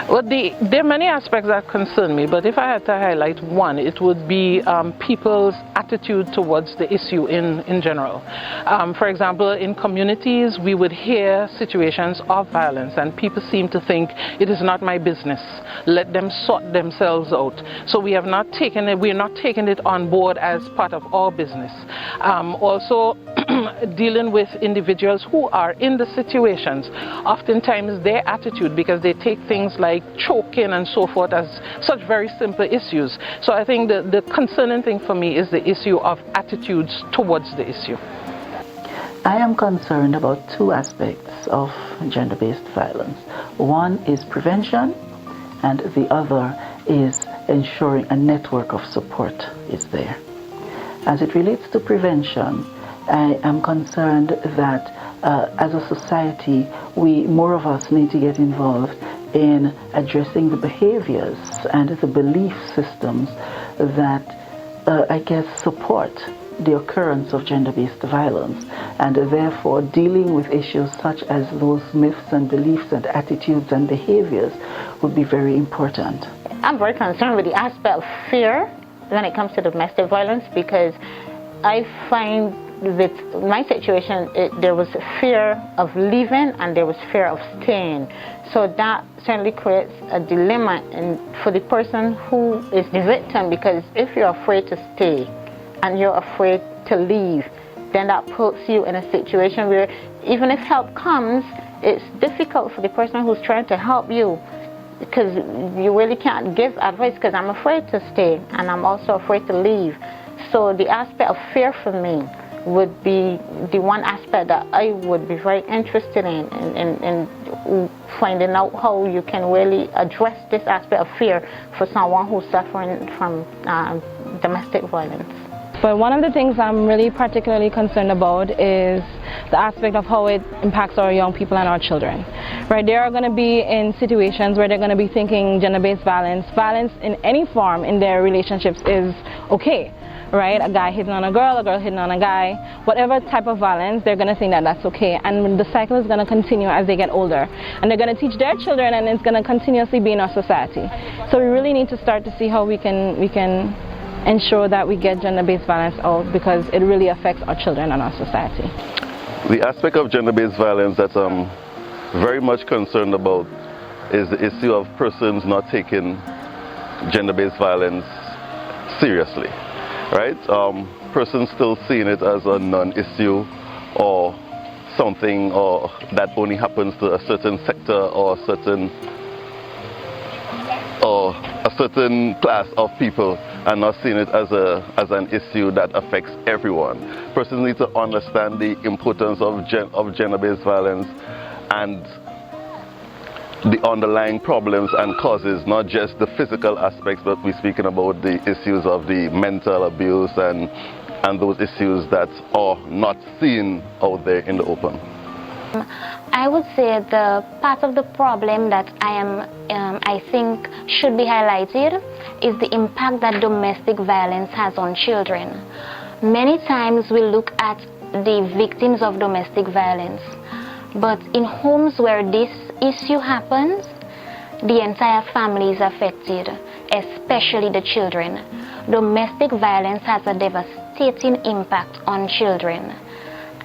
Well, there are many aspects that concern me, but if I had to highlight one, it would be people's attitude towards the issue in general. For example, in communities, we would hear situations of violence, and people seem to think it is not my business. Let them sort themselves out. So we are not taking it on board as part of our business. Also, dealing with individuals who are in the situations, oftentimes their attitude, because they take things like choking and so forth as such very simple issues. So I think the concerning thing for me is the issue of attitudes towards the issue. I am concerned about two aspects of gender-based violence. One is prevention, and the other is ensuring a network of support is there. As it relates to prevention, I am concerned that as a society, more of us need to get involved in addressing the behaviors and the belief systems that support the occurrence of gender-based violence, and therefore dealing with issues such as those myths and beliefs and attitudes and behaviors would be very important. I'm very concerned with the aspect of fear when it comes to domestic violence, because I find with my situation, there was fear of leaving and there was fear of staying. So that certainly creates a dilemma for the person who is the victim, because if you're afraid to stay and you're afraid to leave, then that puts you in a situation where even if help comes, it's difficult for the person who's trying to help you, because you really can't give advice, because I'm afraid to stay and I'm also afraid to leave. So the aspect of fear for me would be the one aspect that I would be very interested in finding out how you can really address this aspect of fear for someone who's suffering from domestic violence. But one of the things I'm really particularly concerned about is the aspect of how it impacts our young people and our children. Right, they are going to be in situations where they're going to be thinking gender-based violence in any form in their relationships is okay. Right, a guy hitting on a girl hitting on a guy, whatever type of violence, they're going to think that that's okay, and the cycle is going to continue as they get older, and they're going to teach their children, and it's going to continuously be in our society. So we really need to start to see how we can ensure that we get gender-based violence out, because it really affects our children and our society. The aspect of gender-based violence that I'm very much concerned about is the issue of persons not taking gender-based violence seriously. Right? Persons still seeing it as a non-issue or something that only happens to a certain sector or a certain class of people, and not seeing it as an issue that affects everyone. Persons need to understand the importance of gender-based violence and the underlying problems and causes, not just the physical aspects, but we're speaking about the issues of the mental abuse and those issues that are not seen out there in the open. I would say the part of the problem that I think should be highlighted is the impact that domestic violence has on children. Many times we look at the victims of domestic violence, but in homes where this issue happens, the entire family is affected, especially the children. Domestic violence has a devastating impact on children,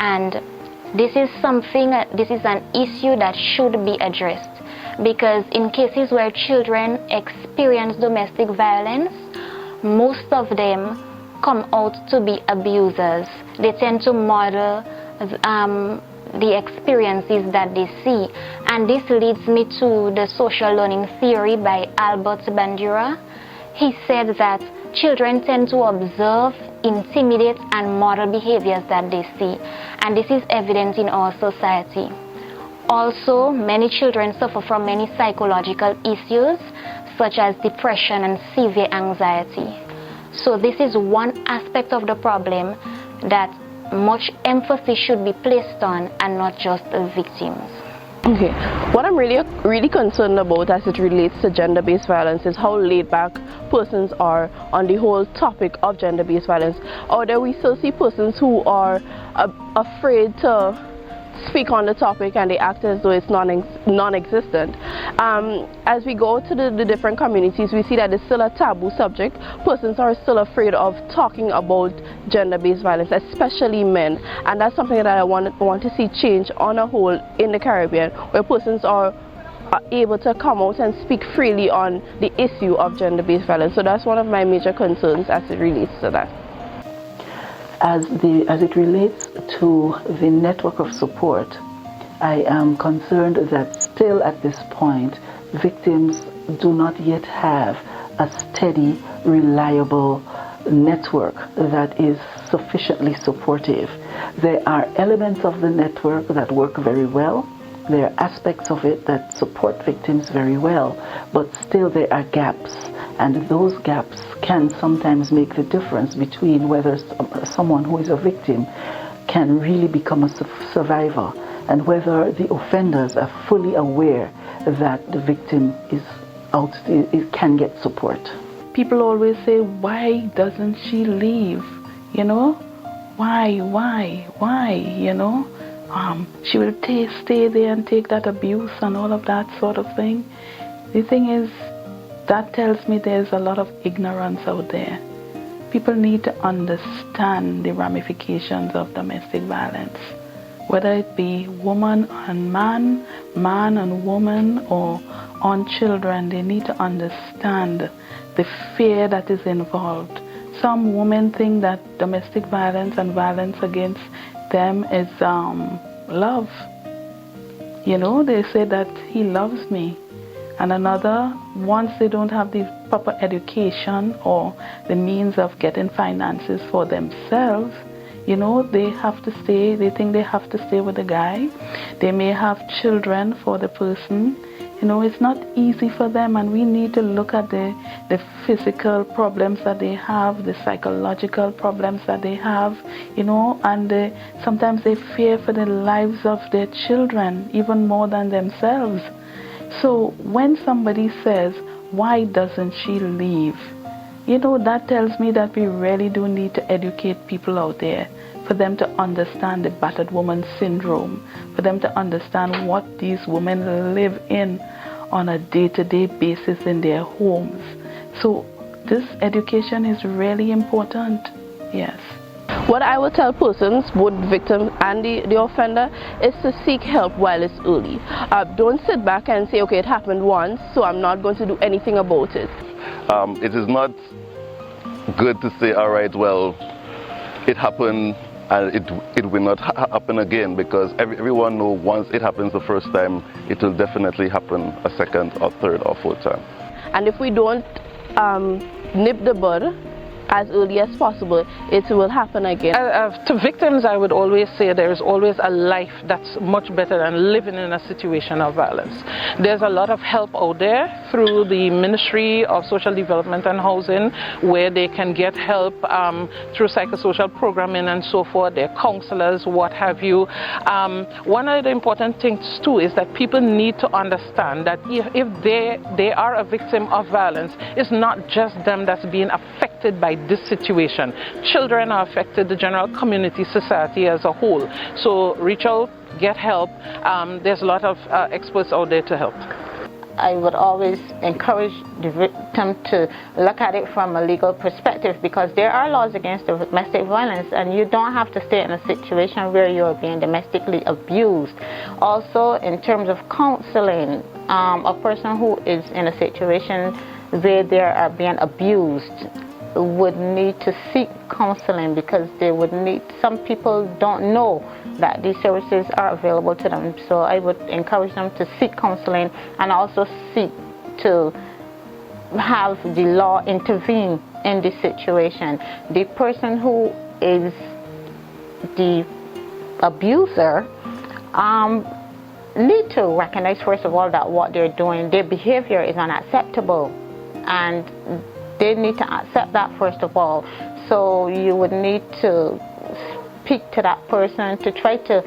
and this is an issue that should be addressed, because in cases where children experience domestic violence, most of them come out to be abusers. They tend to model the experiences that they see, and this leads me to the social learning theory by Albert Bandura. He said that children tend to observe, intimidate, and model behaviors that they see, and this is evident in our society. Also, many children suffer from many psychological issues such as depression and severe anxiety. So this is one aspect of the problem that much emphasis should be placed on, and not just the victims. Okay, what I'm really concerned about as it relates to gender-based violence is how laid back persons are on the whole topic of gender-based violence. Or that we still see persons who are afraid to speak on the topic and they act as though it's non-existent. As we go to the different communities, we see that it's still a taboo subject. Persons are still afraid of talking about gender-based violence, especially men, and that's something that I want to see change on a whole in the Caribbean, where persons are able to come out and speak freely on the issue of gender-based violence. So that's one of my major concerns as it relates to that. As it relates to the network of support, I am concerned that still at this point, victims do not yet have a steady, reliable network that is sufficiently supportive. There are elements of the network that work very well. There are aspects of it that support victims very well, but still there are gaps, and those gaps can sometimes make the difference between whether someone who is a victim can really become a survivor and whether the offenders are fully aware that the victim can get support. People always say, why doesn't she leave? You know, why, you know? She will stay there and take that abuse and all of that sort of thing. The thing is, that tells me there's a lot of ignorance out there. People need to understand the ramifications of domestic violence, whether it be woman on man, man on woman, or on children. They need to understand the fear that is involved. Some women think that domestic violence and violence against them is love. You know, they say that he loves me. And another, once they don't have the proper education or the means of getting finances for themselves, you know, they think they have to stay with the guy. They may have children for the person. You know, it's not easy for them, and we need to look at the physical problems that they have, the psychological problems that they have, you know, and sometimes they fear for the lives of their children even more than themselves. So when somebody says, why doesn't she leave? You know, that tells me that we really do need to educate people out there, for them to understand the battered woman syndrome, for them to understand what these women live in on a day-to-day basis in their homes. So this education is really important, yes. What I would tell persons, both victim and the offender, is to seek help while it's early. Don't sit back and say, okay, it happened once, so I'm not going to do anything about it. It is not good to say, all right, well, it happened and it will not happen again, because everyone knows once it happens the first time, it will definitely happen a second or third or fourth time. And if we don't nip the bud as early as possible, it will happen again. To victims, I would always say there is always a life that's much better than living in a situation of violence. There's a lot of help out there through the Ministry of Social Development and Housing, where they can get help through psychosocial programming and so forth. There are counselors, what have you. One of the important things too is that people need to understand that if they are a victim of violence, it's not just them that's being affected by this situation. Children are affected, the general community, society as a whole. So reach out, get help. There's a lot of experts out there to help. I would always encourage the victim to look at it from a legal perspective, because there are laws against domestic violence, and you don't have to stay in a situation where you're being domestically abused. Also, in terms of counseling, a person who is in a situation where they are being abused would need to seek counseling, because they would need, some people don't know that these services are available to them. So I would encourage them to seek counseling, and also seek to have the law intervene in this situation. The person who is the abuser need to recognize, first of all, that what they're doing, their behavior is unacceptable, and they need to accept that first of all. So you would need to speak to that person to try to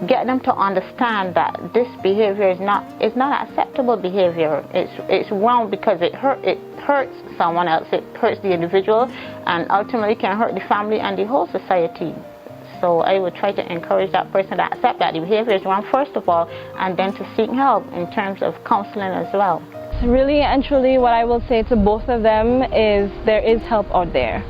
get them to understand that this behavior is not acceptable behavior. It's wrong because it hurts someone else, it hurts the individual, and ultimately can hurt the family and the whole society. So I would try to encourage that person to accept that the behavior is wrong first of all, and then to seek help in terms of counseling as well. Really and truly, what I will say to both of them is there is help out there.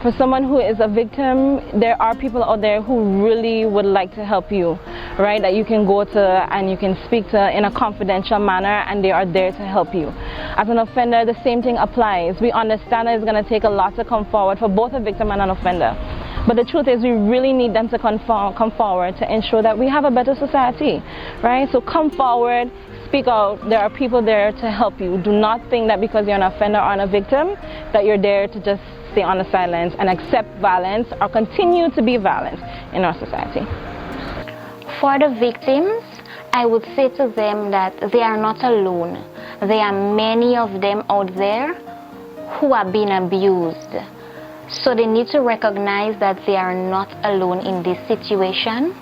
For someone who is a victim, there are people out there who really would like to help you, right? That you can go to and you can speak to in a confidential manner, and they are there to help you. As an offender, the same thing applies. We understand that it's going to take a lot to come forward for both a victim and an offender. But the truth is, we really need them to come forward to ensure that we have a better society, right? So come forward, speak out. There are people there to help you. Do not think that because you're an offender or a victim that you're there to just stay on the sidelines and accept violence or continue to be violent in our society. For the victims, I would say to them that they are not alone. There are many of them out there who are being abused. So they need to recognize that they are not alone in this situation.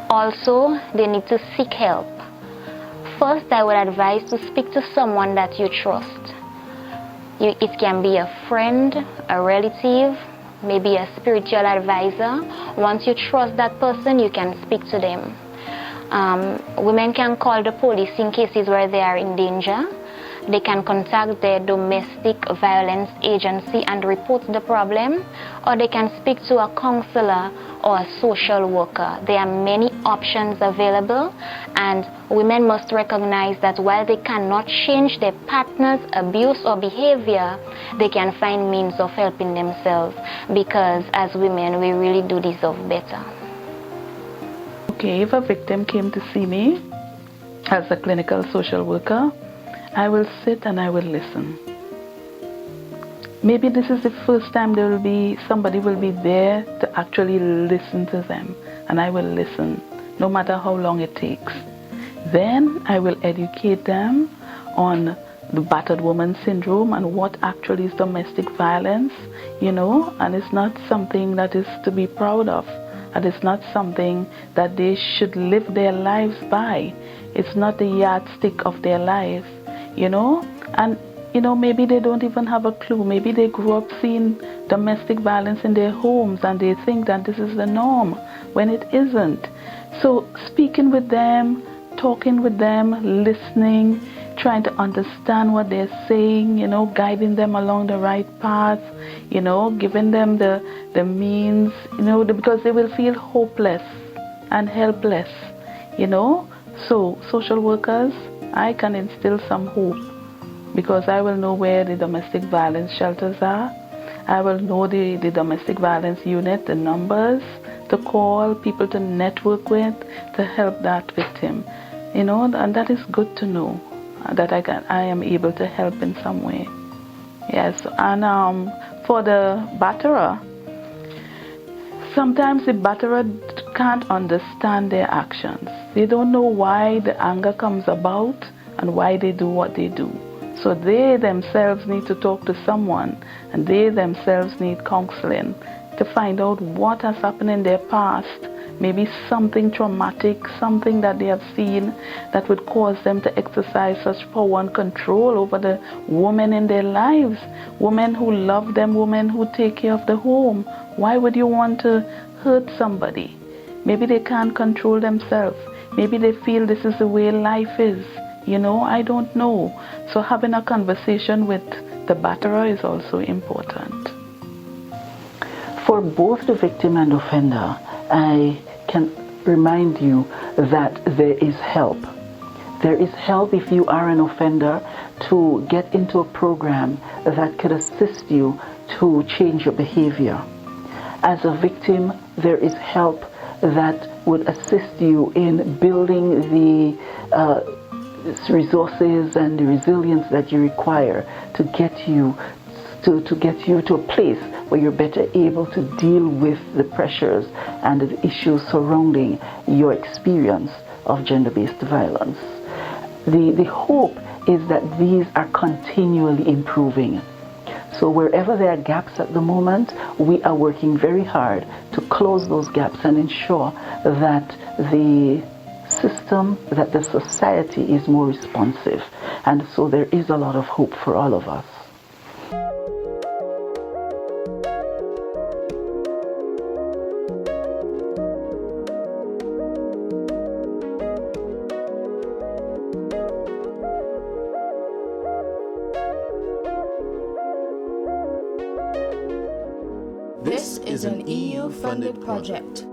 Also, they need to seek help. First, I would advise to speak to someone that you trust. It can be a friend, a relative, maybe a spiritual advisor. Once you trust that person, you can speak to them. Women can call the police in cases where they are in danger. They can contact their domestic violence agency and report the problem, or they can speak to a counselor or a social worker. There are many options available, and women must recognize that while they cannot change their partner's abuse or behavior, they can find means of helping themselves, because as women, we really do deserve better. Okay, if a victim came to see me as a clinical social worker, I will sit and I will listen. Maybe this is the first time somebody will be there to actually listen to them, and I will listen, no matter how long it takes. Then I will educate them on the battered woman syndrome and what actually is domestic violence, and it's not something that is to be proud of, and it's not something that they should live their lives by. It's not the yardstick of their life. And maybe they don't even have a clue. Maybe they grew up seeing domestic violence in their homes and they think that this is the norm when it isn't. So speaking with them, talking with them, listening, trying to understand what they're saying, guiding them along the right path, giving them the means, because they will feel hopeless and helpless, So social workers, I can instill some hope, because I will know where the domestic violence shelters are. I will know the domestic violence unit, the numbers to call, people to network with to help that victim. And that is good to know that I am able to help in some way. Yes, and for the batterer, sometimes the batterer can't understand their actions. They don't know why the anger comes about and why they do what they do. So they themselves need to talk to someone, and they themselves need counseling to find out what has happened in their past, maybe something traumatic, something that they have seen that would cause them to exercise such power and control over the women in their lives, women who love them, women who take care of the home. Why would you want to hurt somebody? Maybe they can't control themselves. Maybe they feel this is the way life is. I don't know. So having a conversation with the batterer is also important. For both the victim and offender, I can remind you that there is help. There is help if you are an offender to get into a program that could assist you to change your behavior. As a victim, there is help that would assist you in building the resources and the resilience that you require to get you to a place where you're better able to deal with the pressures and the issues surrounding your experience of gender-based violence. The hope is that these are continually improving. So wherever there are gaps at the moment, we are working very hard to close those gaps and ensure that the system, that the society is more responsive. And so there is a lot of hope for all of us. This is an EU-funded project.